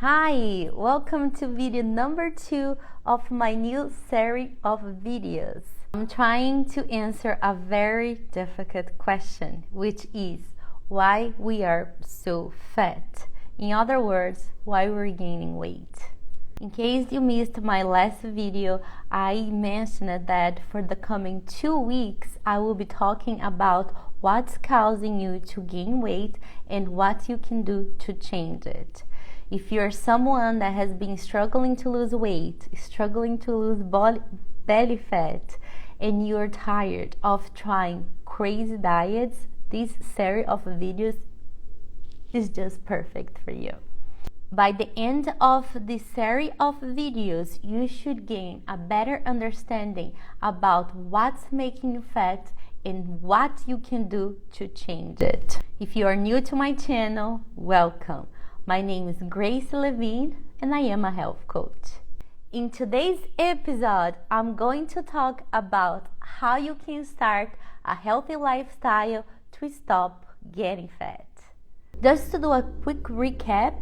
Hi, welcome to video number 2 of my new series of videos. I'm trying to answer a very difficult question, which is why we are so fat. In other words, why we're gaining weight. In case you missed my last video, I mentioned that for the coming 2 weeks, I will be talking about what's causing you to gain weight and what you can do to change it. If you're someone that has been struggling to lose weight, struggling to lose belly fat, and you're tired of trying crazy diets, this series of videos is just perfect for you. By the end of this series of videos, you should gain a better understanding about what's making you fat and what you can do to change it. If you are new to my channel, welcome. My name is Greice Levine and I am a health coach. In today's episode, I'm going to talk about how you can start a healthy lifestyle to stop getting fat. Just to do a quick recap,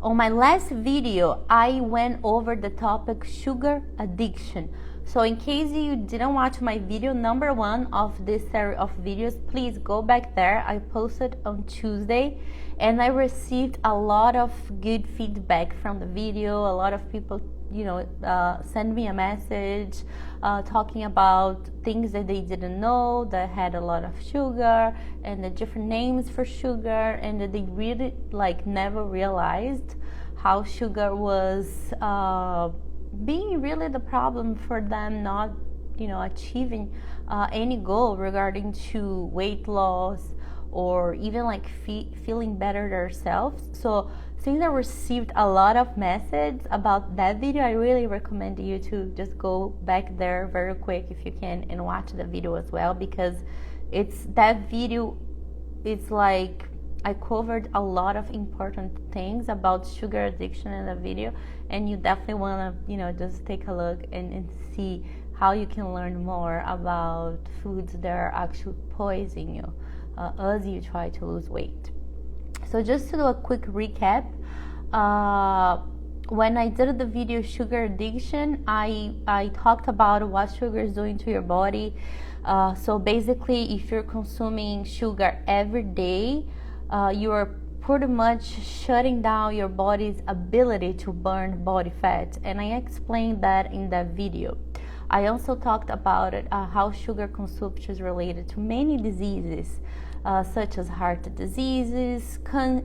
on my last video, I went over the topic sugar addiction. So in case you didn't watch my video number 1 of this series of videos, please go back there. I posted on Tuesday and I received a lot of good feedback from the video. A lot of people, send me a message talking about things that they didn't know that had a lot of sugar and the different names for sugar, and that they really never realized how sugar was being really the problem for them not achieving any goal regarding to weight loss or even feeling better themselves. So since I received a lot of messages about that video, I really recommend you to just go back there very quick if you can and watch the video as well, because that video it's I covered a lot of important things about sugar addiction in the video, and you definitely want to just take a look and see how you can learn more about foods that are actually poisoning you as you try to lose weight. So just to do a quick recap, when I did the video sugar addiction, I talked about what sugar is doing to your body. So basically, if you're consuming sugar every day, you are pretty much shutting down your body's ability to burn body fat, and I explained that in that video. I also talked about how sugar consumption is related to many diseases, such as heart diseases,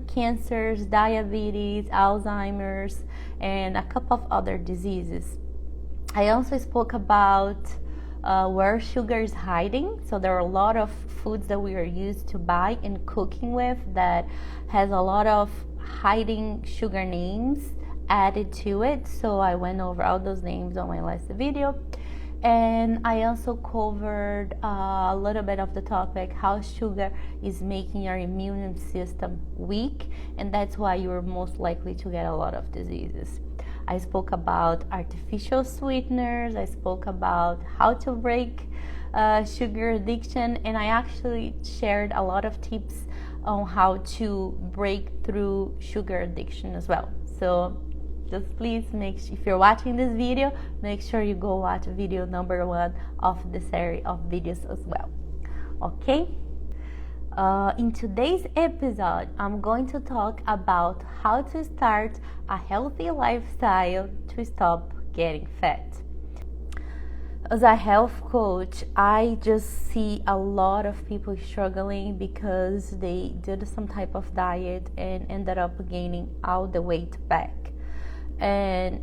cancers, diabetes, Alzheimer's, and a couple of other diseases. I also spoke about where sugar is hiding. So there are a lot of foods that we are used to buy and cooking with that has a lot of hiding sugar names added to it. So I went over all those names on my last video. And I also covered a little bit of the topic how sugar is making your immune system weak, and that's why you're most likely to get a lot of diseases. I spoke about artificial sweeteners, I spoke about how to break sugar addiction, and I actually shared a lot of tips on how to break through sugar addiction as well. So just please if you're watching this video, make sure you go watch video number 1 of the series of videos as well. Okay? In today's episode, I'm going to talk about how to start a healthy lifestyle to stop getting fat. As a health coach, I just see a lot of people struggling because they did some type of diet and ended up gaining all the weight back. And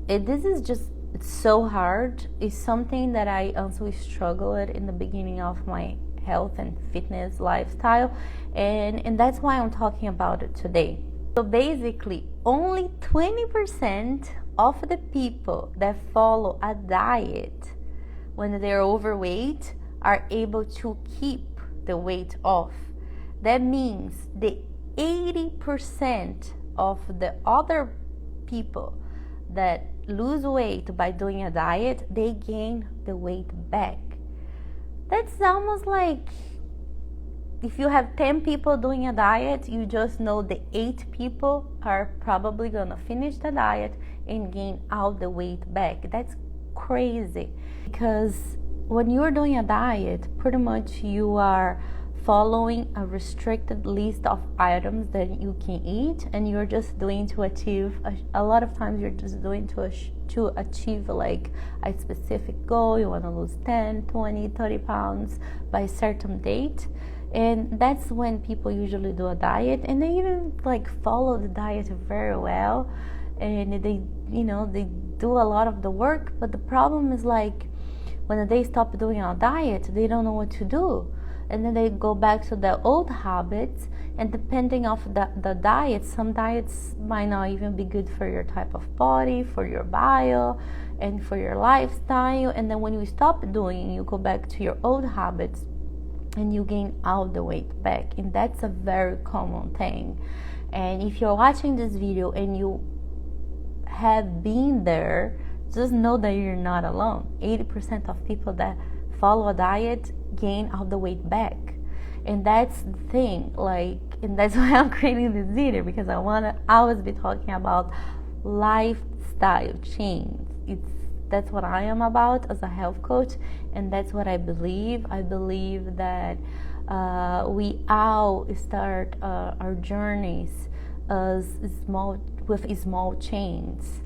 this is just, it's so hard. It's something that I also struggled with in the beginning of my health and fitness lifestyle, and that's why I'm talking about it today. So basically, only 20% of the people that follow a diet when they're overweight are able to keep the weight off. That means the 80% of the other people that lose weight by doing a diet, they gain the weight back. That's almost like if you have 10 people doing a diet, you just know the 8 people are probably gonna finish the diet and gain all the weight back. That's crazy, because when you're doing a diet, pretty much you are following a restricted list of items that you can eat, and you're just doing to achieve a lot of times you're just doing to achieve like a specific goal. You want to lose 10, 20, 30 pounds by a certain date, and that's when people usually do a diet, and they even like follow the diet very well, and they do a lot of the work. But the problem is, like, when they stop doing a diet, they don't know what to do, and then they go back to their old habits. And depending on the diet, some diets might not even be good for your type of body, for your bio, and for your lifestyle. And then when you stop doing, you go back to your old habits and you gain all the weight back. And that's a very common thing. And if you're watching this video and you have been there, just know that you're not alone. 80% of people that follow a diet gain all the weight back. And that's the thing, like, and that's why I'm creating this video, because I want to always be talking about lifestyle change. That's what I am about as a health coach, and that's what I believe. I believe that we all start our journeys with small changes.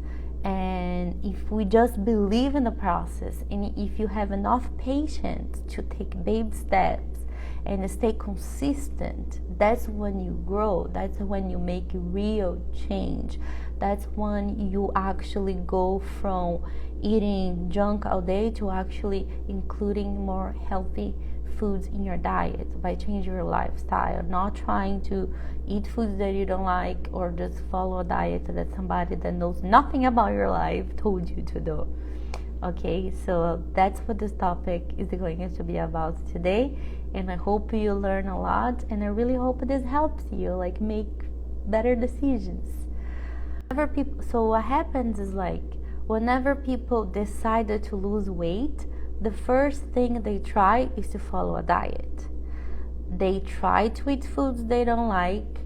And if we just believe in the process, and if you have enough patience to take baby steps and stay consistent, that's when you grow. That's when you make real change. That's when you actually go from eating junk all day to actually including more healthy foods in your diet by changing your lifestyle, not trying to eat foods that you don't like, or just follow a diet that somebody that knows nothing about your life told you to do. Okay, so that's what this topic is going to be about today, and I hope you learn a lot, and I really hope this helps you like make better decisions. So what happens is, like, whenever people decided to lose weight, the first thing they try is to follow a diet. They try to eat foods they don't like.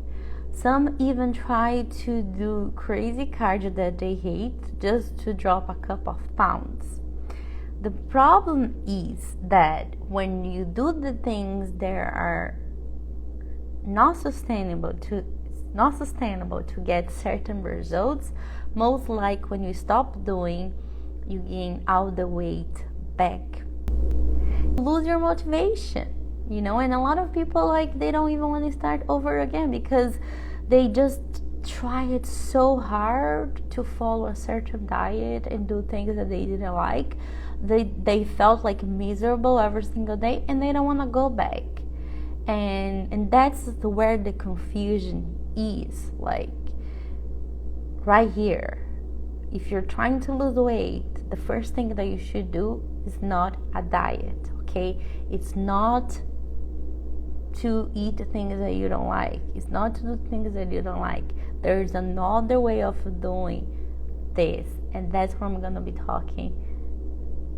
Some even try to do crazy cardio that they hate just to drop a couple of pounds. The problem is that when you do the things that are not sustainable to get certain results, most likely when you stop doing, you gain all the weight back. You lose your motivation, and a lot of people, like, they don't even want to start over again because they just try it so hard to follow a certain diet and do things that they didn't like. They felt like miserable every single day, and they don't want to go back. And that's where the confusion is, like, right here. If you're trying to lose weight, the first thing that you should do is not a diet, okay? It's not to eat things that you don't like. It's not to do things that you don't like. There's another way of doing this, and that's what I'm gonna be talking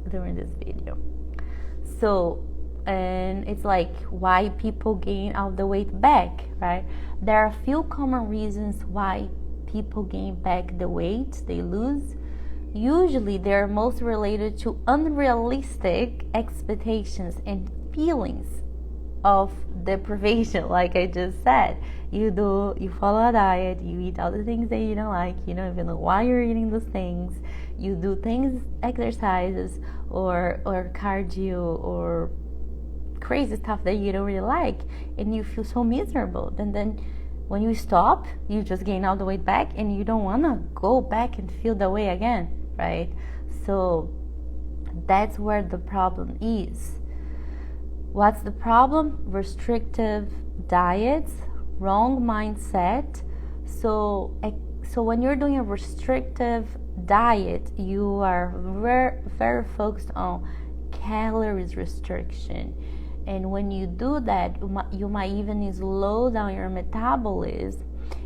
during this video. So, and it's like why people gain all the weight back, right? There are a few common reasons why people gain back the weight they lose. Usually they're most related to unrealistic expectations and feelings of deprivation. Like I just said, you follow a diet, you eat all the things that you don't like, you don't even know why you're eating those things, you do things, exercises or cardio or crazy stuff that you don't really like, and you feel so miserable. Then when you stop, you just gain all the weight back, and you don't want to go back and feel the way again, right? So that's where the problem is. What's the problem? Restrictive diets, wrong mindset. So when you're doing a restrictive diet, you are very, very focused on calories restriction. And when you do that, you might even slow down your metabolism,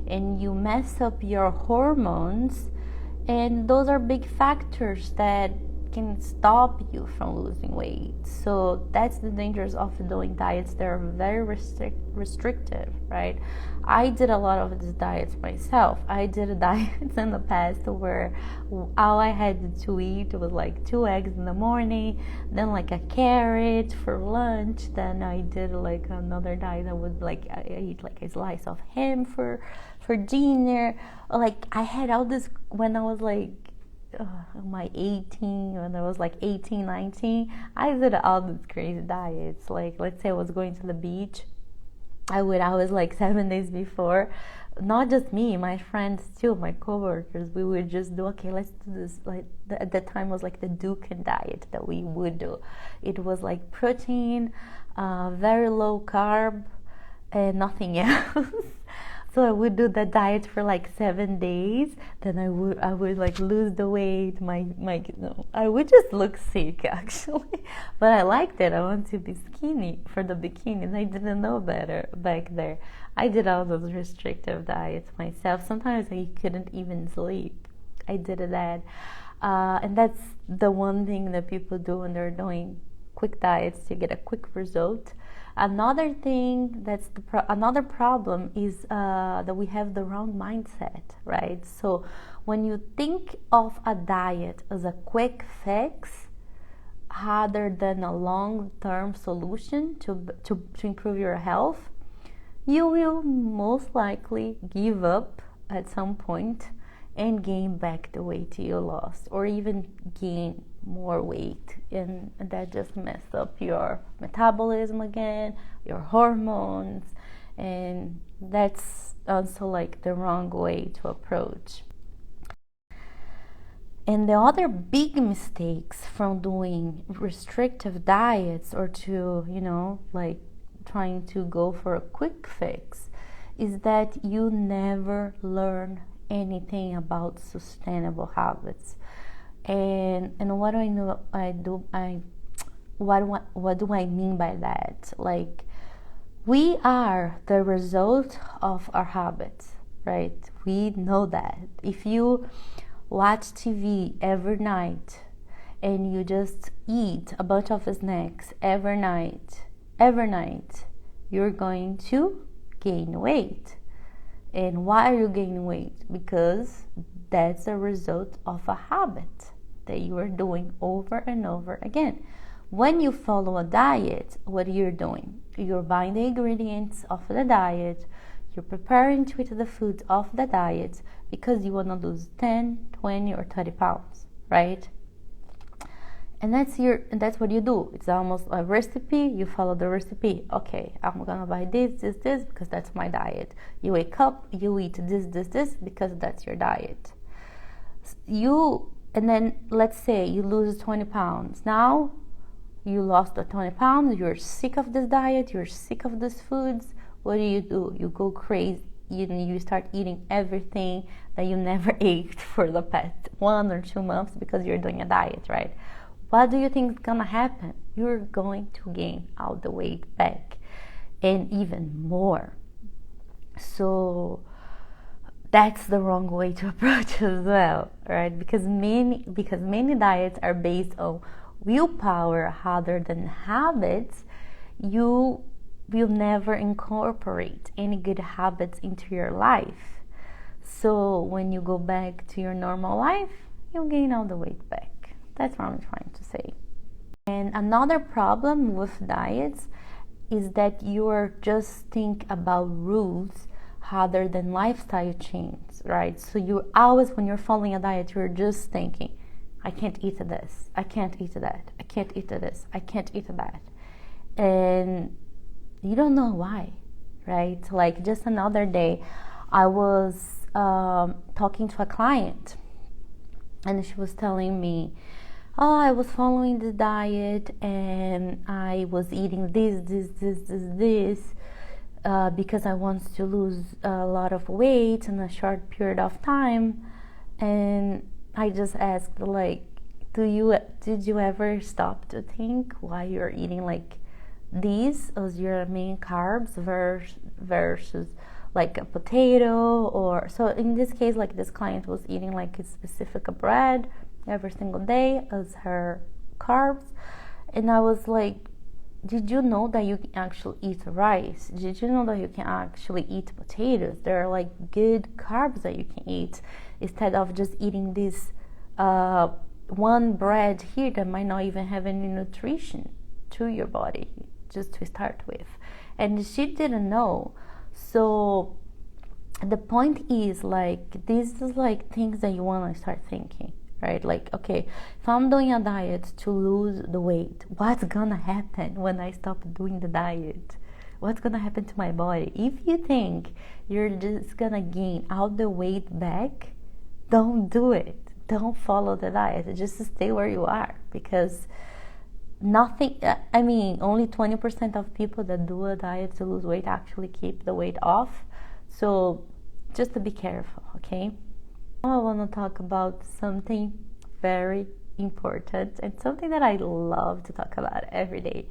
and you mess up your hormones. And those are big factors that can stop you from losing weight. So that's the dangers of doing diets that are very restrictive, right? I did a lot of these diets myself. I did diets in the past where all I had to eat was like 2 eggs in the morning, then like a carrot for lunch. Then I did like another diet that would like I eat like a slice of ham for dinner. Like I had all this when I was like my 18, when I was like 18, 19, I did all these crazy diets. Like let's say I was going to the beach, I was like 7 days before, not just me, my friends too, my coworkers, we would just do, okay, let's do this. Like at that time was like the Debunking diet that we would do. It was like protein, very low carb, and nothing else. So I would do that diet for like 7 days. Then I would like lose the weight. I would just look sick actually, but I liked it. I wanted to be skinny for the bikinis. I didn't know better back there. I did all those restrictive diets myself. Sometimes I couldn't even sleep. I did that, and that's the one thing that people do when they're doing quick diets to get a quick result. Another thing that's another problem is that we have the wrong mindset, right? So when you think of a diet as a quick fix rather than a long-term solution to improve your health, you will most likely give up at some point and gain back the weight you lost, or even gain more weight, and that just messed up your metabolism again, your hormones, and that's also like the wrong way to approach. And the other big mistakes from doing restrictive diets or to, like trying to go for a quick fix is that you never learn anything about sustainable habits. And what do I know? What do I mean by that? Like, we are the result of our habits, right? We know that. If you watch TV every night and you just eat a bunch of snacks every night, you're going to gain weight. And why are you gaining weight? Because that's a result of a habit that you are doing over and over again. When you follow a diet, what you're doing? You're buying the ingredients of the diet, you're preparing to eat the foods of the diet because you want to lose 10, 20, or 30 pounds, right? And that's what you do. It's almost a recipe. You follow the recipe. Okay, I'm gonna buy this because that's my diet. You wake up, you eat this because that's your diet. And then let's say you lose 20 pounds. Now you lost the 20 pounds. You're sick of this diet. You're sick of these foods. What do? You go crazy. You start eating everything that you never ate for the past 1 or 2 months because you're doing a diet, right? What do you think is gonna happen? You're going to gain all the weight back and even more. So that's the wrong way to approach as well, right? Because many diets are based on willpower rather than habits. You will never incorporate any good habits into your life. So when you go back to your normal life, you'll gain all the weight back. That's what I'm trying to say. And another problem with diets is that you are just think about rules rather than lifestyle change, right? So you always, when you're following a diet, you're just thinking, I can't eat this, I can't eat that, I can't eat this, I can't eat that. And you don't know why, right? Like just another day, I was talking to a client and she was telling me, I was following the diet and I was eating this because I want to lose a lot of weight in a short period of time. And I just asked, like, did you ever stop to think why you're eating like these as your main carbs versus like a potato? Or so in this case, like this client was eating like a specific bread every single day as her carbs. And I was like, did you know that you can actually eat rice? Did you know that you can actually eat potatoes? There are like good carbs that you can eat instead of just eating this one bread here that might not even have any nutrition to your body, just to start with. And she didn't know. So the point is, like, this is like things that you want to start thinking, right? Like, okay, if I'm doing a diet to lose the weight, what's gonna happen when I stop doing the diet? What's gonna happen to my body? If you think you're just gonna gain all the weight back, don't do it. Don't follow the diet. Just stay where you are, because nothing, I mean, only 20% of people that do a diet to lose weight actually keep the weight off. So just to be careful, okay? Now I want to talk about something very important and something that I love to talk about every day,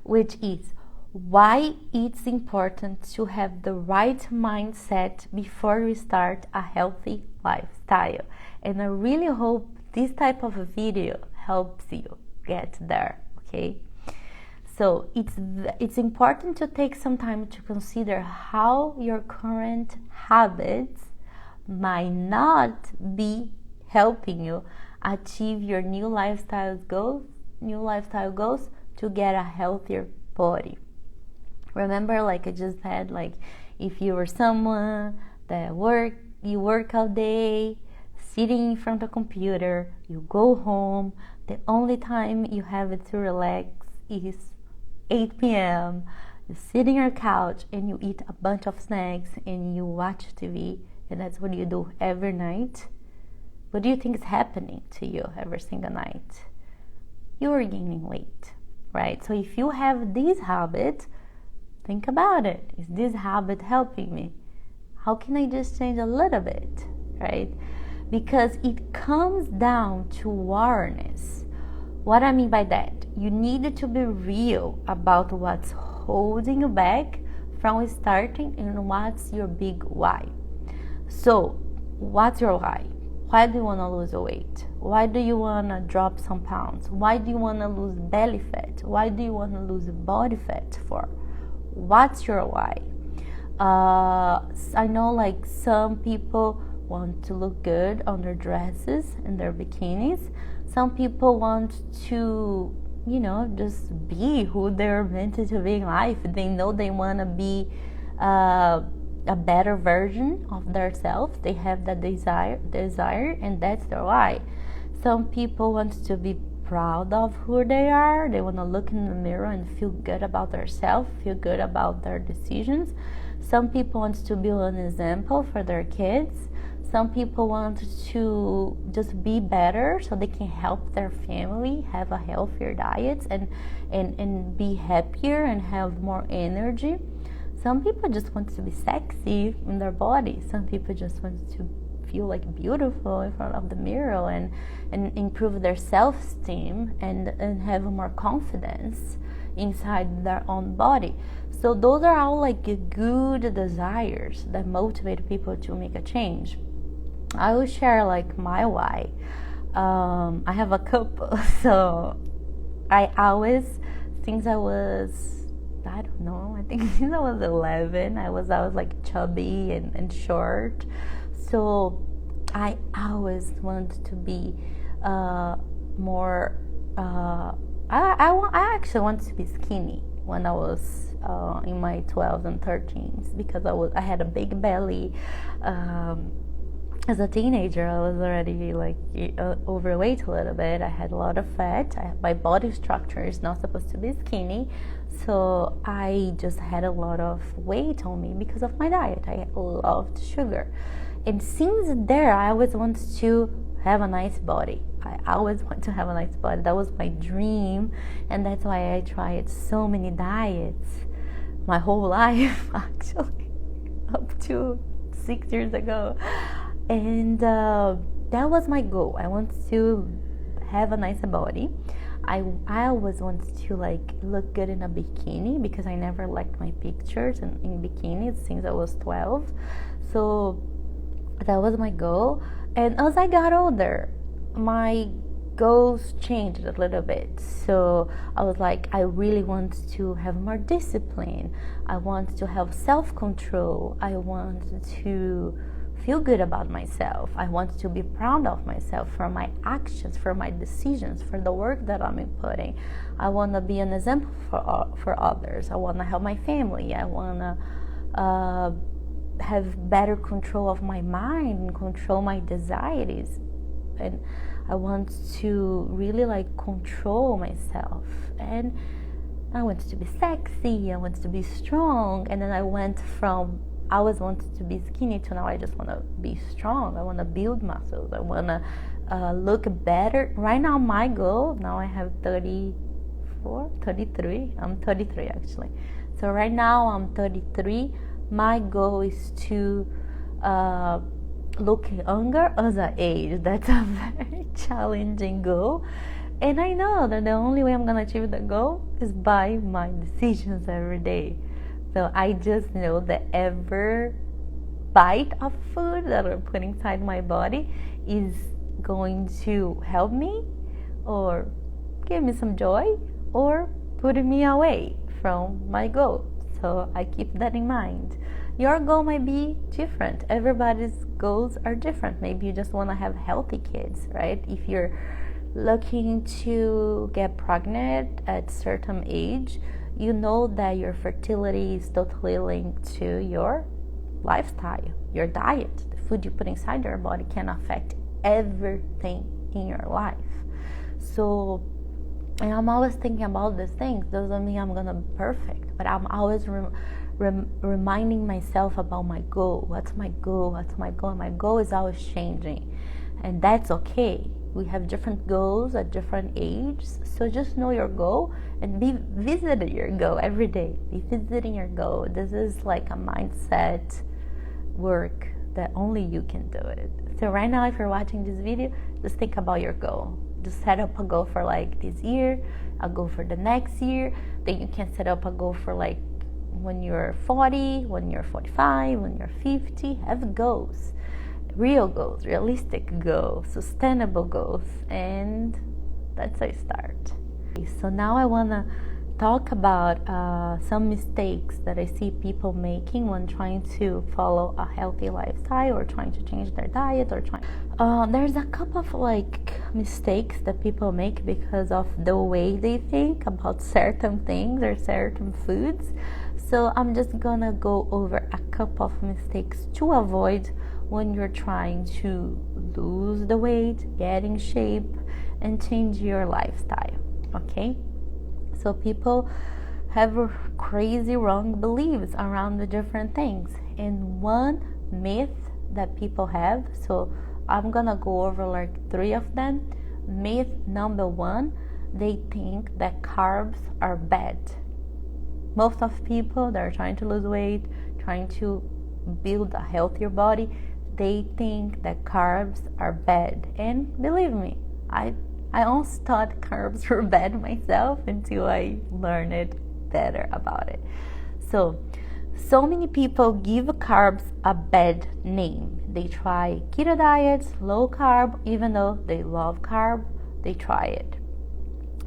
which is why it's important to have the right mindset before you start a healthy lifestyle. And I really hope this type of a video helps you get there, okay? So it's important to take some time to consider how your current habits might not be helping you achieve your new lifestyle goals to get a healthier body. Remember, like I just said, like if you were someone that you work all day, sitting in front of a computer, you go home, the only time you have to relax is 8 p.m. You sit in your couch and you eat a bunch of snacks and you watch TV, and that's what you do every night. What do you think is happening to you every single night? You are gaining weight, right? So if you have this habit, think about it. Is this habit helping me? How can I just change a little bit, right? Because it comes down to awareness. What I mean by that, you need to be real about what's holding you back from starting and what's your big why. So, what's your why? Why do you want to lose weight? Why do you want to drop some pounds? Why do you want to lose belly fat? Why do you want to lose body fat for? What's your why? I know like some people want to look good on their dresses and their bikinis. Some people want to, just be who they're meant to be in life. They know they want to be a better version of themselves. They have that desire, and that's their why. Some people want to be proud of who they are. They want to look in the mirror and feel good about themselves, feel good about their decisions. Some people want to be an example for their kids. Some people want to just be better so they can help their family have a healthier diet and be happier and have more energy. Some people just want to be sexy in their body. Some people just want to feel like beautiful in front of the mirror and improve their self-esteem and have more confidence inside their own body. So those are all like good desires that motivate people to make a change. I will share like my why. I have a couple. So I always, since I think since I was 11, I was like chubby and short. So I always wanted to be more. I actually wanted to be skinny when I was in my 12s and 13s because I had a big belly. As a teenager, I was already like overweight a little bit. I had a lot of fat. My body structure is not supposed to be skinny, so I just had a lot of weight on me because of my diet. I loved sugar, and since there, I always wanted to have a nice body. I always want to have a nice body. That was my dream, and that's why I tried so many diets my whole life, actually, up to 6 years ago. And that was my goal. I wanted to have a nice body. I always wanted to like look good in a bikini because I never liked my pictures in bikinis since I was 12. So that was my goal. And as I got older, my goals changed a little bit. So I was like, I really want to have more discipline. I want to have self-control. I want to feel good about myself. I want to be proud of myself for my actions, for my decisions, for the work that I'm putting. I want to be an example for others. I want to help my family. I want to have better control of my mind and control my desires. And I want to really like control myself. And I wanted to be sexy, I wanted to be strong, and then I went from I always wanted to be skinny to now I just want to be strong. I want to build muscles. I want to look better. Right now my goal, now I have 33. I'm 33 actually. So right now I'm 33. My goal is to look younger as I age. That's a very challenging goal. And I know that the only way I'm going to achieve that goal is by my decisions every day. So I just know that every bite of food that I put inside my body is going to help me or give me some joy or put me away from my goal. So I keep that in mind. Your goal might be different. Everybody's goals are different. Maybe you just want to have healthy kids, right? If you're looking to get pregnant at a certain age, you know that your fertility is totally linked to your lifestyle, your diet. The food you put inside your body can affect everything in your life. So, and I'm always thinking about these things. Doesn't mean I'm gonna be perfect, but I'm always reminding myself about my goal. What's my goal? What's my goal? My goal is always changing, and that's okay. We have different goals at different ages, so just know your goal and be visiting your goal every day. Be visiting your goal. This is like a mindset work that only you can do it. So right now, if you're watching this video, just think about your goal. Just set up a goal for like this year, a goal for the next year. Then you can set up a goal for like when you're 40, when you're 45, when you're 50. Have goals. Real goals, realistic goals, sustainable goals, and that's a start. So now I want to talk about some mistakes that I see people making when trying to follow a healthy lifestyle or trying to change their diet or trying. There's a couple of like mistakes that people make because of the way they think about certain things or certain foods. So I'm just gonna go over a couple of mistakes to avoid when you're trying to lose the weight, get in shape, and change your lifestyle, okay? So people have crazy wrong beliefs around the different things. And one myth that people have, so I'm gonna go over like 3 of them. Myth number 1, they think that carbs are bad. Most of people that are trying to lose weight, trying to build a healthier body, they think that carbs are bad. And believe me, I also thought carbs were bad myself until I learned better about it. So many people give carbs a bad name. They try keto diets, low carb, even though they love carb, they try it.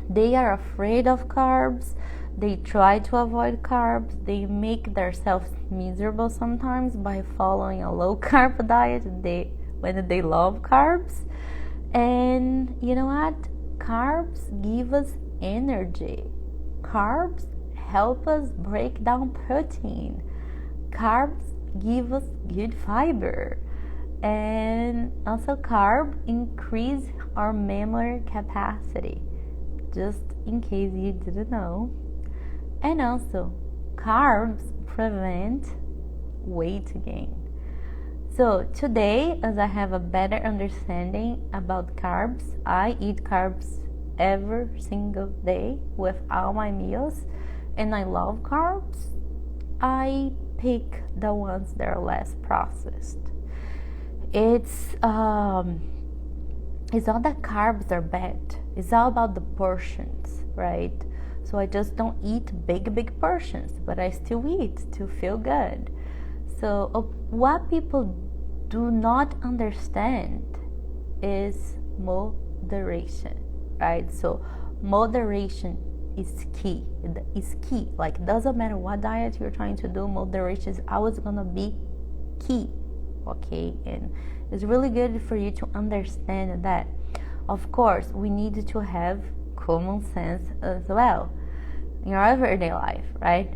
They are afraid of carbs. They try to avoid carbs. They make themselves miserable sometimes by following a low carb diet when they love carbs. And you know what? Carbs give us energy. Carbs help us break down protein. Carbs give us good fiber. And also carb increase our memory capacity. Just in case you didn't know. And also, carbs prevent weight gain. So today, as I have a better understanding about carbs, I eat carbs every single day with all my meals, and I love carbs. I pick the ones that are less processed. It's not that carbs are bad. It's all about the portions, right? So I just don't eat big portions, but I still eat to feel good. So what people do not understand is moderation, right? So moderation is key. It's key. Like, it doesn't matter what diet you're trying to do, moderation is always gonna be key. Okay, and it's really good for you to understand that. Of course, we need to have common sense as well in your everyday life, right?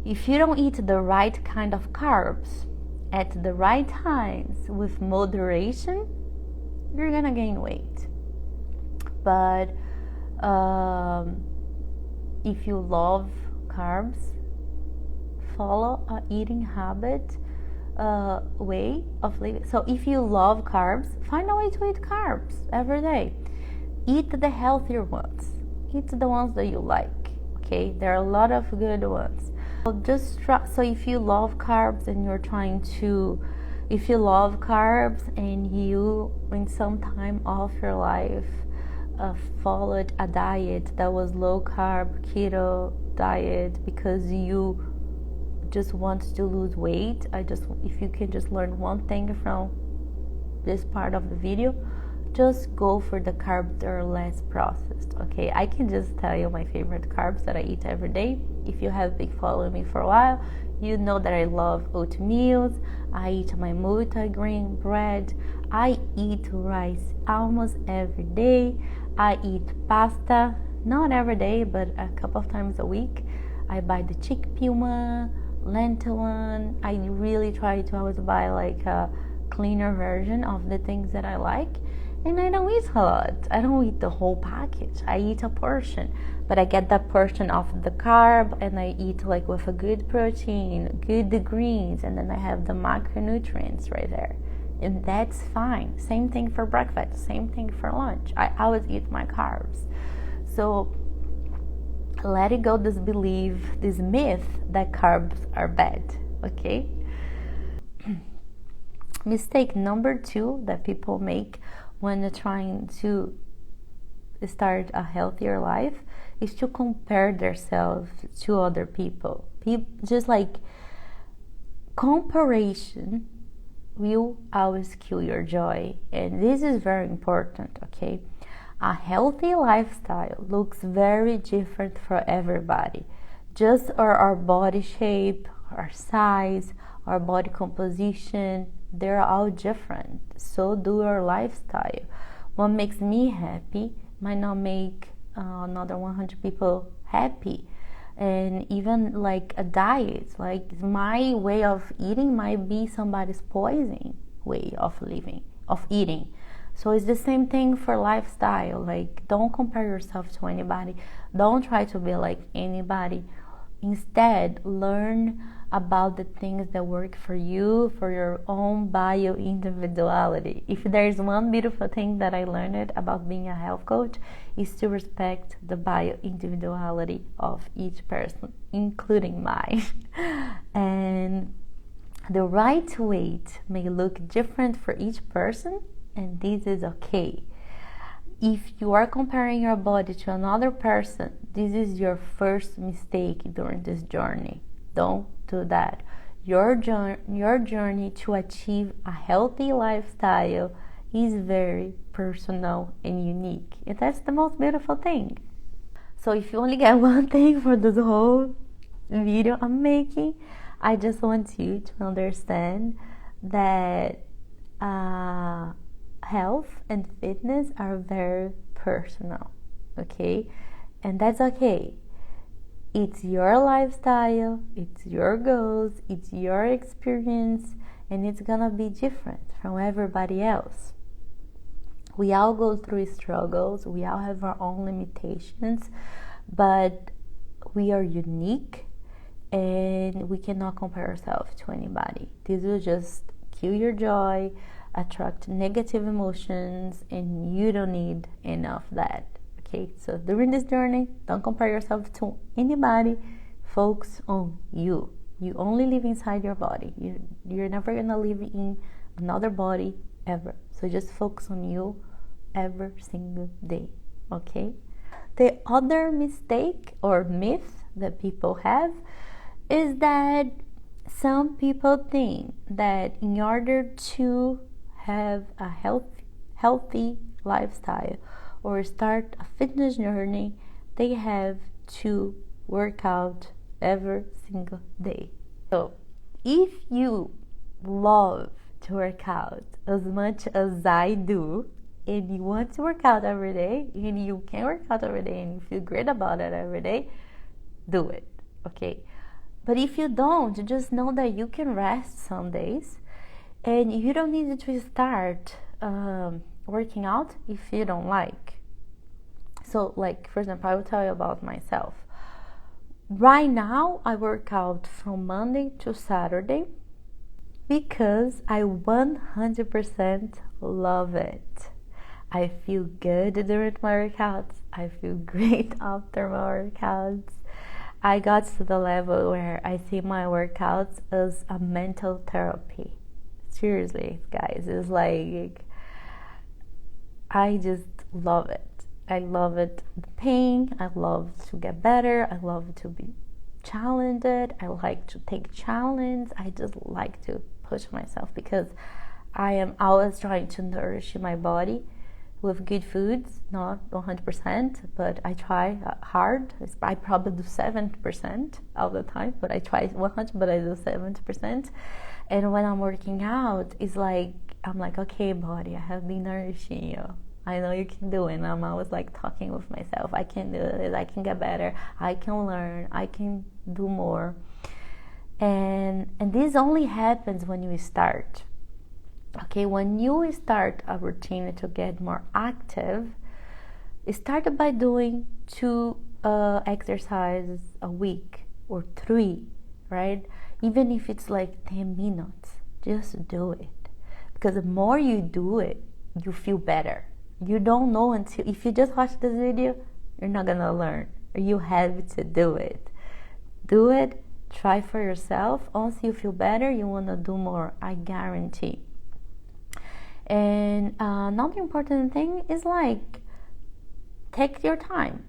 If you don't eat the right kind of carbs at the right times with moderation, you're gonna gain weight. But if you love carbs, follow a eating habit way of living. So if you love carbs, find a way to eat carbs every day. Eat the healthier ones. Eat the ones that you like. Okay, there are a lot of good ones. So just try. So if you love carbs and you're trying to, if you love carbs and you, in some time of your life, followed a diet that was low carb, keto diet, because you just want to lose weight, if you can just learn one thing from this part of the video, just go for the carbs that are less processed. Okay, I can just tell you my favorite carbs that I eat every day. If you have been following me for a while, you know that I love oatmeal. I eat my multi-grain bread. I eat rice almost every day. I eat pasta, not every day, but a couple of times a week. I buy the chickpea one, lentil one. I really try to always buy like a cleaner version of the things that I like. And I don't eat a lot. I don't eat the whole package. I eat a portion, but I get that portion of the carb, and I eat like with a good protein, good greens, and then I have the macronutrients right there. And that's fine. Same thing for breakfast, same thing for lunch. I always eat my carbs. So let it go, this belief, this myth that carbs are bad, okay? Mistake number 2 that people make when they're trying to start a healthier life is to compare themselves to other people. Just like comparison will always kill your joy, and this is very important, okay? A healthy lifestyle looks very different for everybody. Just our body shape, our size, our body composition, they're all different. So do our lifestyle. What makes me happy might not make another 100 people happy. And even like a diet, like my way of eating might be somebody's poison way of eating. So it's the same thing for lifestyle. Like, don't compare yourself to anybody. Don't try to be like anybody. Instead, learn about the things that work for you, for your own bio individuality. If there's one beautiful thing that I learned about being a health coach, is to respect the bio individuality of each person, including mine. And the right weight may look different for each person, and this is okay. If you are comparing your body to another person, this is your first mistake during this journey. Don't do that. Your journey to achieve a healthy lifestyle is very personal and unique. And that's the most beautiful thing. So if you only get one thing for this whole video I'm making, I just want you to understand that health and fitness are very personal, okay? And that's okay. It's your lifestyle, it's your goals, it's your experience, and it's gonna be different from everybody else. We all go through struggles, we all have our own limitations, but we are unique and we cannot compare ourselves to anybody. This will just kill your joy, attract negative emotions, and you don't need enough of that. Okay, so during this journey, don't compare yourself to anybody. Focus on you. You only live inside your body. You're never gonna live in another body ever. So just focus on you every single day. Okay. The other mistake or myth that people have is that some people think that in order to have a healthy lifestyle or start a fitness journey, they have to work out every single day. So if you love to work out as much as I do, and you want to work out every day, and you can work out every day, and you feel great about it every day, do it, okay? But if you don't, just know that you can rest some days, and you don't need to start working out if you don't like. So, like, for example, I will tell you about myself. Right now, I work out from Monday to Saturday because I 100% love it. I feel good during my workouts. I feel great after my workouts. I got to the level where I see my workouts as a mental therapy. Seriously, guys, it's like, I just love it. I love it, the pain. I love to get better. I love to be challenged. I like to take challenge. I just like to push myself because I am always trying to nourish my body with good foods, not 100%, but I try hard. I probably do 70% all the time, but I try 100, but I do 70%. And when I'm working out, it's like, I'm like, okay, body, I have been nourishing you. I know you can do it. And I'm always like talking with myself. I can do it. I can get better. I can learn. I can do more. And this only happens when you start. Okay, when you start a routine to get more active, start by doing 2 exercises a week or 3, right? Even if it's like 10 minutes, just do it. Because the more you do it, you feel better. You don't know until, if you just watch this video, you're not gonna learn. You have to do it. Do it, try for yourself. Once you feel better, you wanna do more, I guarantee. And another important thing is like, take your time,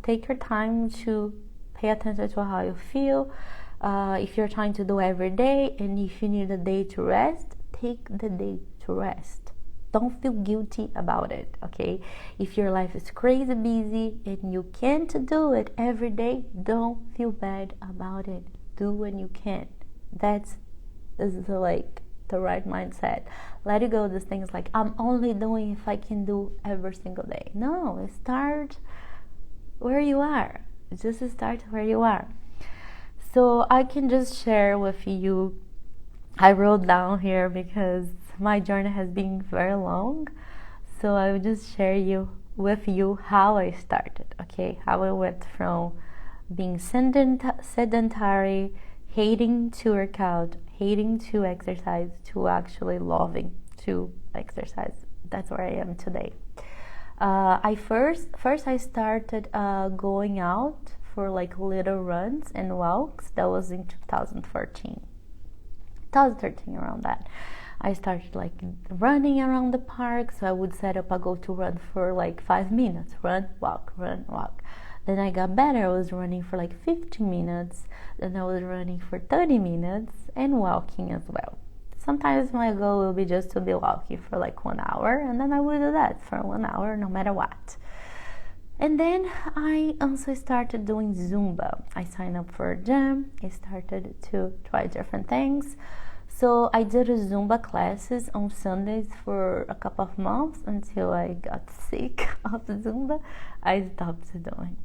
take your time to pay attention to how you feel. If you're trying to do every day, and if you need a day to rest, take the day to rest. Don't feel guilty about it, okay? If your life is crazy busy and you can't do it every day, don't feel bad about it. Do when you can. This is like the right mindset. Let it go. These things like, I'm only doing if I can do every single day. No, start where you are. Just start where you are. So I can just share with you, I wrote down here because my journey has been very long, so I will just share with you how I started, okay? How I went from being sedentary, hating to work out, hating to exercise, to actually loving to exercise. That's where I am today. I first I started going out for like little runs and walks. That was in 2013, around that. I started like running around the park, so I would set up a go to run for like 5 minutes, run, walk. Then I got better. I was running for like 15 minutes, then I was running for 30 minutes and walking as well. Sometimes my goal will be just to be walking for like 1 hour, and then I will do that for 1 hour no matter what. And then I also started doing Zumba. I signed up for a gym. I started to try different things. So I did Zumba classes on Sundays for a couple of months until I got sick of Zumba. I stopped doing.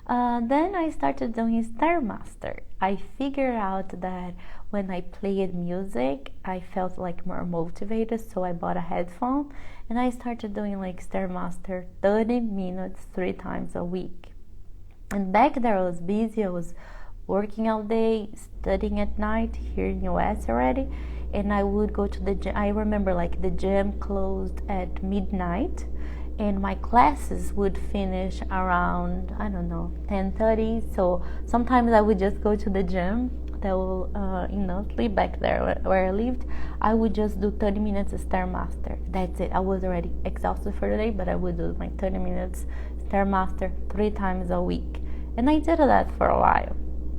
Then I started doing Stairmaster. I figured out that when I played music, I felt like more motivated, so I bought a headphone and I started doing like Stairmaster 30 minutes 3 times a week. And back there I was busy. I was working all day, studying at night here in US already, and I would go to the gym. I remember like the gym closed at midnight and my classes would finish around, I don't know, 10:30. So sometimes I would just go to the gym that will sleep back there where I lived. I would just do 30 minutes of Stairmaster. That's it. I was already exhausted for the day, but I would do my 30 minutes Stairmaster 3 times a week, and I did that for a while.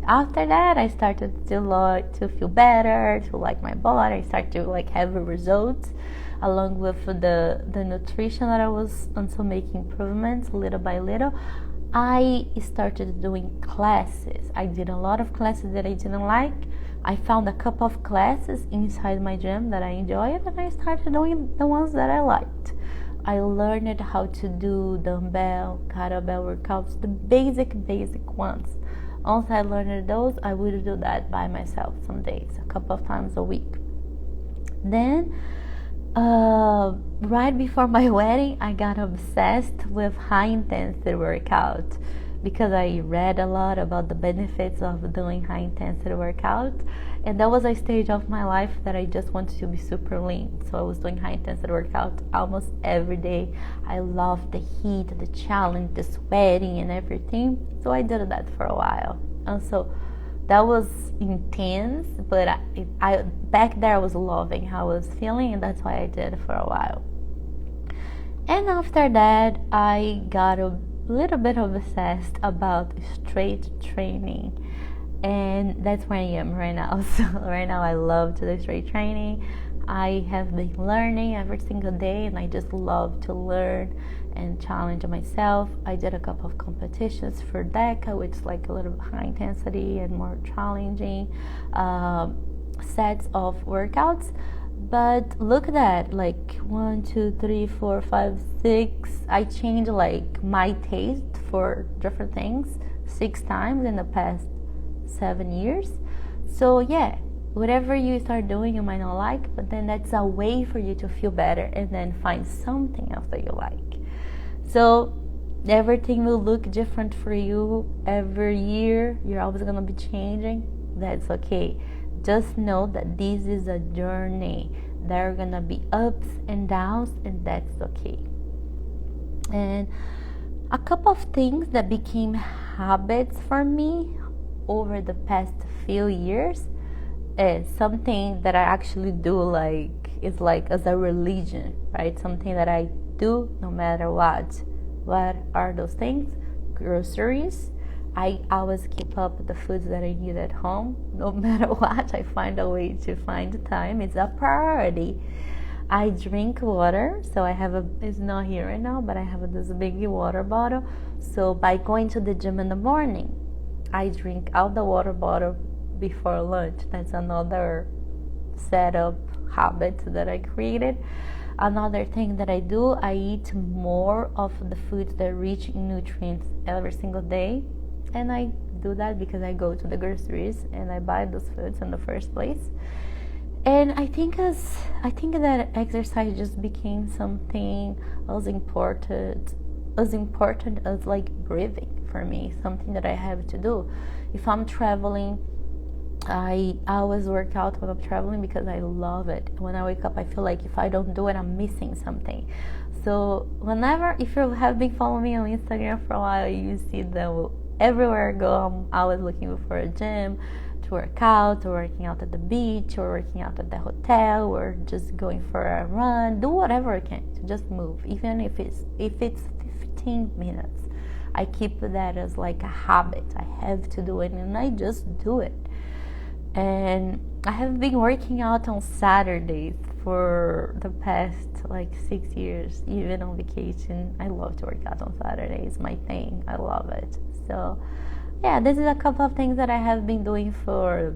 After that, I started to feel better, to like my body. I started to like have results. along with the nutrition that I was also making improvements little by little, I started doing classes. I did a lot of classes that I didn't like. I found a couple of classes inside my gym that I enjoyed, and I started doing the ones that I liked. I learned how to do dumbbell, kettlebell workouts, the basic ones. Once I learned those, I would do that by myself some days, a couple of times a week. Then, right before my wedding, I got obsessed with high intensity workout because I read a lot about the benefits of doing high intensity workout, and that was a stage of my life that I just wanted to be super lean. So I was doing high intensity workout almost every day. I loved the heat, the challenge, the sweating and everything. So I did that for a while. And so that was intense, but I back there I was loving how I was feeling, and that's why I did it for a while. And after that, I got a little bit obsessed about straight training, and that's where I am right now. So right now I love to do straight training. I have been learning every single day, and I just love to learn and challenge myself. I did a couple of competitions for DECA, which is like a little high intensity and more challenging sets of workouts. But look at that, like 1, 2, 3, 4, 5, 6. I changed like my taste for different things 6 times in the past 7 years. So yeah, whatever you start doing you might not like, but then that's a way for you to feel better and then find something else that you like. So everything will look different for you every year. You're always gonna be changing. That's okay. Just know that this is a journey. There are gonna be ups and downs, and that's okay. And a couple of things that became habits for me over the past few years is something that I actually do, like it's like as a religion, right? Something that I do no matter what. What are those things? Groceries. I always keep up with the foods that I need at home. No matter what, I find a way to find time. It's a priority. I drink water, so I have it's not here right now, but I have this big water bottle. So by going to the gym in the morning, I drink out the water bottle before lunch. That's another set of habits that I created. Another thing that I do, I eat more of the foods that are rich in nutrients every single day. And I do that because I go to the groceries and I buy those foods in the first place. And I think that exercise just became something as important as like breathing for me, something that I have to do. If I'm traveling, I always work out when I'm traveling because I love it. When I wake up, I feel like if I don't do it, I'm missing something. So if you have been following me on Instagram for a while, you see that everywhere I go, I'm always looking for a gym to work out, or working out at the beach, or working out at the hotel, or just going for a run. Do whatever I can to just move, even if it's 15 minutes. I keep that as like a habit. I have to do it, and I just do it. And I have been working out on Saturdays for the past like 6 years, even on vacation. I love to work out on Saturdays. It's my thing. I love it. So yeah, this is a couple of things that I have been doing for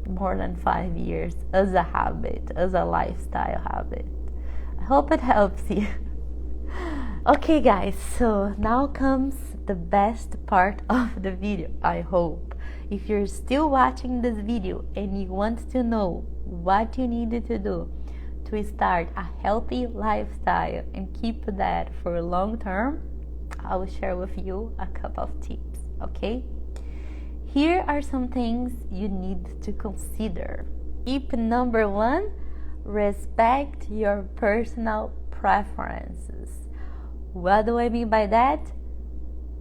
more than 5 years as a habit, as a lifestyle habit. I hope it helps you. Okay guys, so now comes the best part of the video, I hope. If you're still watching this video and you want to know what you needed to do to start a healthy lifestyle and keep that for long term, I will share with you a couple of tips, okay? Here are some things you need to consider. Tip number 1, respect your personal preferences. What do I mean by that?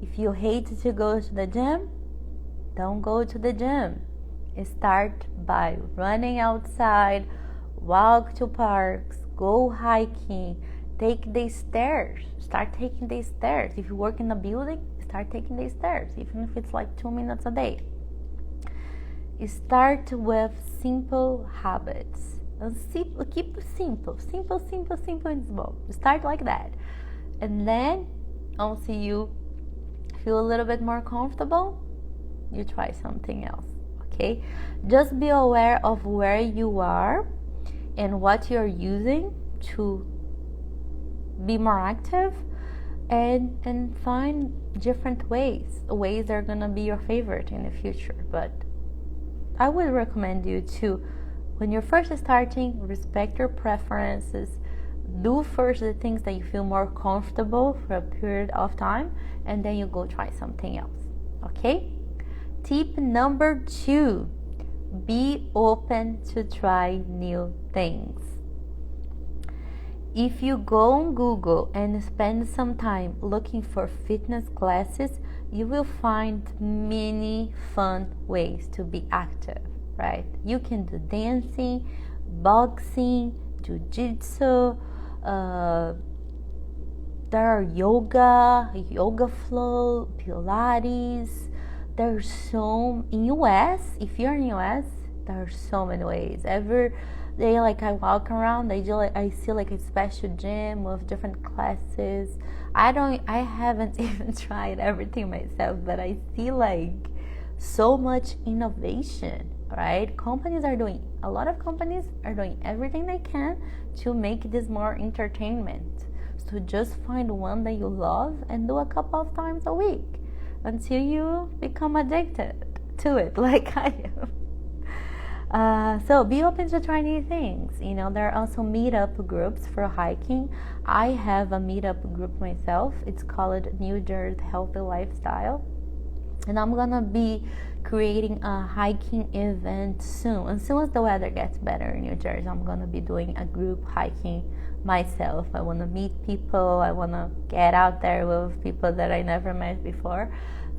If you hate to go to the gym, don't go to the gym. Start by running outside, walk to parks, go hiking, take the stairs. Start taking the stairs. If you work in a building, start taking the stairs, even if it's like 2 minutes a day. Start with simple habits. Keep it simple and small. Start like that. And then once you feel a little bit more comfortable, you try something else. Okay? Just be aware of where you are and what you're using to be more active, and find different ways that are gonna be your favorite in the future. But I would recommend you to, when you're first starting, respect your preferences. Do first the things that you feel more comfortable for a period of time, and then you go try something else. Okay? Tip number 2, be open to try new things. If you go on Google and spend some time looking for fitness classes, you will find many fun ways to be active, right? You can do dancing, boxing, jiu-jitsu, there are yoga flow, Pilates. There's so, in US, if you're in US, there are so many ways. Every day, like, I walk around, I see like a special gym with different classes. I haven't even tried everything myself, but I see like so much innovation, right? A lot of companies are doing everything they can to make this more entertainment. So just find one that you love and do a couple of times a week until you become addicted to it, like I am. So be open to try new things. There are also meetup groups for hiking. I have a meetup group myself. It's called New Jersey Healthy Lifestyle. And I'm gonna be creating a hiking event soon. As soon as the weather gets better in New Jersey, I'm gonna be doing a group hiking myself. I wanna meet people. I wanna get out there with people that I never met before.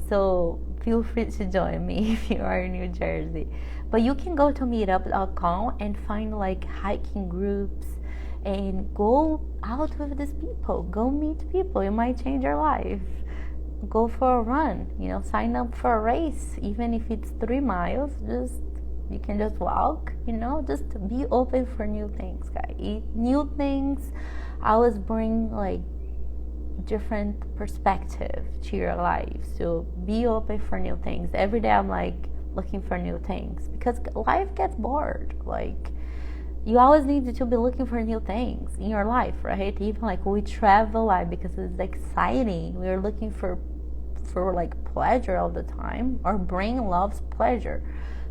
So feel free to join me if you are in New Jersey. But you can go to meetup.com and find like hiking groups and go out with these people. Go meet people. It might change your life. Go for a run. Sign up for a race, even if it's 3 miles. You can just walk. Just be open for new things, guys. New things always bring like different perspective to your life. So be open for new things. Every day I'm like looking for new things, because life gets bored. Like, you always need to be looking for new things in your life, right? Even like we travel a lot because it's exciting. We're looking for like pleasure all the time. Our brain loves pleasure.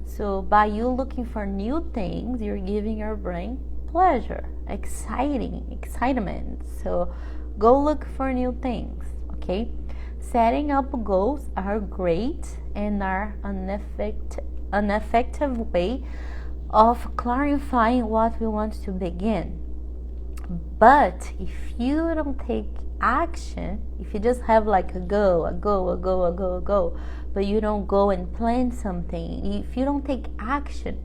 So by you looking for new things, you're giving your brain pleasure, excitement. So go look for new things, okay? Setting up goals are great and are an effective way of clarifying what we want to begin. But if you don't take action, if you just have like a go, but you don't go and plan something, if you don't take action,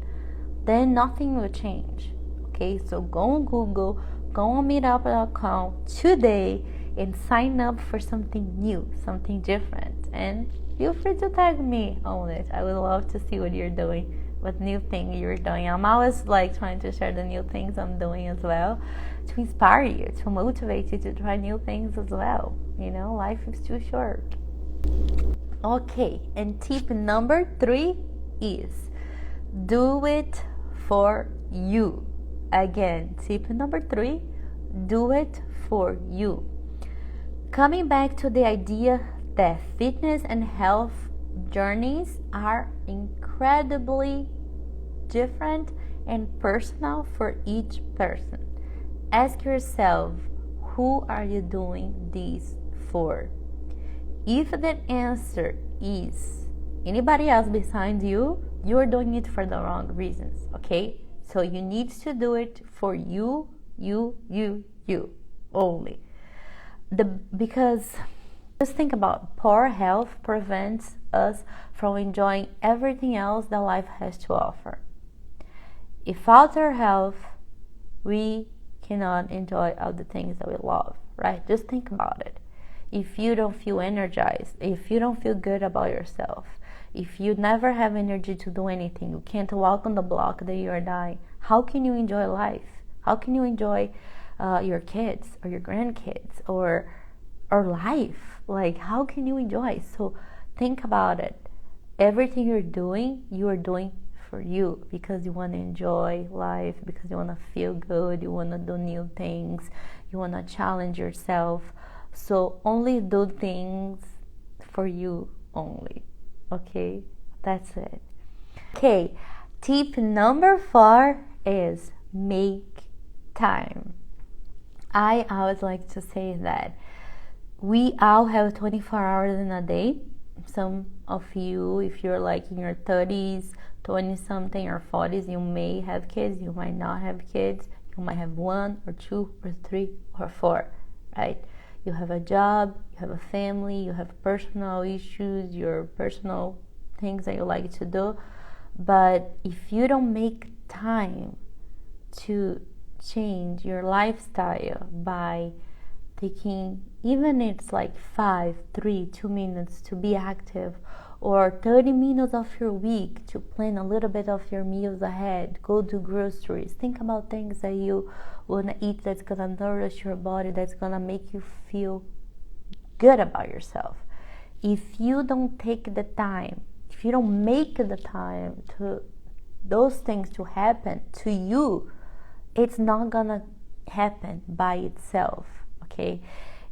then nothing will change. Okay, so go on Google, go on meetup.com today and sign up for something new, something different, and feel free to tag me on it. I would love to see what you're doing, what new thing you're doing. I'm always like trying to share the new things I'm doing as well, to inspire you, to motivate you to try new things as well. Life is too short. Okay, and tip number 3 is do it for you. Again, tip number 3, do it for you. Coming back to the idea that fitness and health journeys are incredibly different and personal for each person. Ask yourself, who are you doing this for? If the answer is anybody else besides you, you're doing it for the wrong reasons, okay? So you need to do it for you only. Because just think about, poor health prevents us from enjoying everything else that life has to offer. Without our health, we cannot enjoy all the things that we love, right? Just think about it. If you don't feel energized, if you don't feel good about yourself, if you never have energy to do anything, you can't walk on the block that you're dying, How can you enjoy life? How can you enjoy your kids or your grandkids or life? Like, how can you enjoy? So think about it. Everything you are doing for you, because you want to enjoy life, because you want to feel good, you want to do new things, you want to challenge yourself. So only do things for you only. Okay, that's it. Okay, tip number 4 is make time. I always like to say that we all have 24 hours in a day. Some of you, if you're like in your 30s, 20 something or 40s, you may have kids, you might not have kids, you might have 1 or 2 or 3 or 4, right? You have a job, you have a family, you have personal issues, your personal things that you like to do. But if you don't make time to change your lifestyle by taking, even it's like 5, 3, 2 minutes to be active, or 30 minutes of your week to plan a little bit of your meals ahead, go do groceries, think about things that you want to eat that's going to nourish your body, that's going to make you feel good about yourself. If you don't take the time, if you don't make the time to those things to happen to you, it's not going to happen by itself. Okay,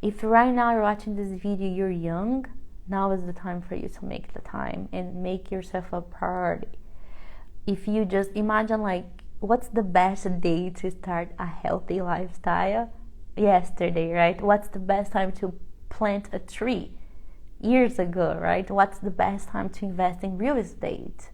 if right now you're watching this video, you're young, now is the time for you to make the time and make yourself a priority. If you just imagine, like, what's the best day to start a healthy lifestyle? Yesterday, right? What's the best time to plant a tree? Years ago, right? What's the best time to invest in real estate?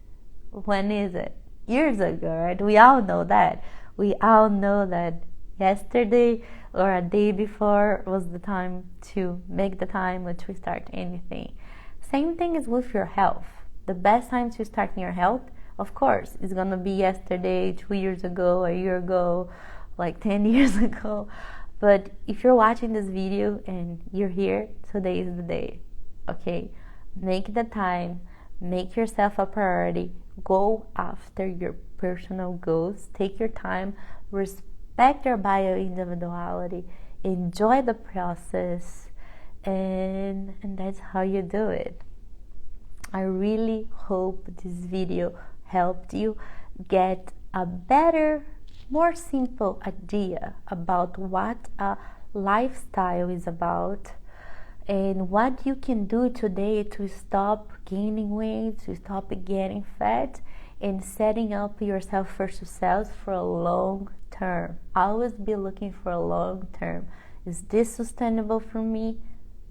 When is it? Years ago, right? We all know that. We all know that yesterday or a day before was the time to make the time or to start anything. Same thing is with your health. The best time to start your health, of course, is gonna be yesterday, 2 years ago, a year ago, like 10 years ago. But if you're watching this video and you're here, today is the day. Okay, make the time, make yourself a priority, go after your personal goals, take your time, respect your bio individuality, enjoy the process, and that's how you do it. I really hope this video helped you get a better, more simple idea about what a lifestyle is about and what you can do today to stop gaining weight, to stop getting fat, and setting up yourself for success for a long term. Always be looking for a long term. Is this sustainable for me?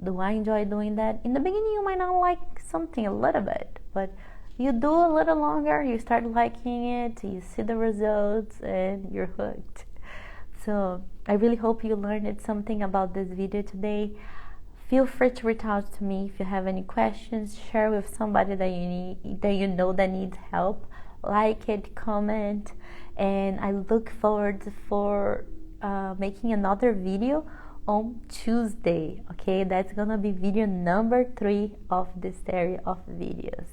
Do I enjoy doing that? In the beginning, you might not like something a little bit, but you do a little longer, you start liking it, you see the results, and you're hooked. So I really hope you learned something about this video today. Feel free to reach out to me if you have any questions. Share with somebody that you know that needs help. Like it, comment, and I look forward for making another video on Tuesday. Okay, that's gonna be video number 3 of this series of videos,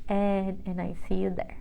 and I see you there.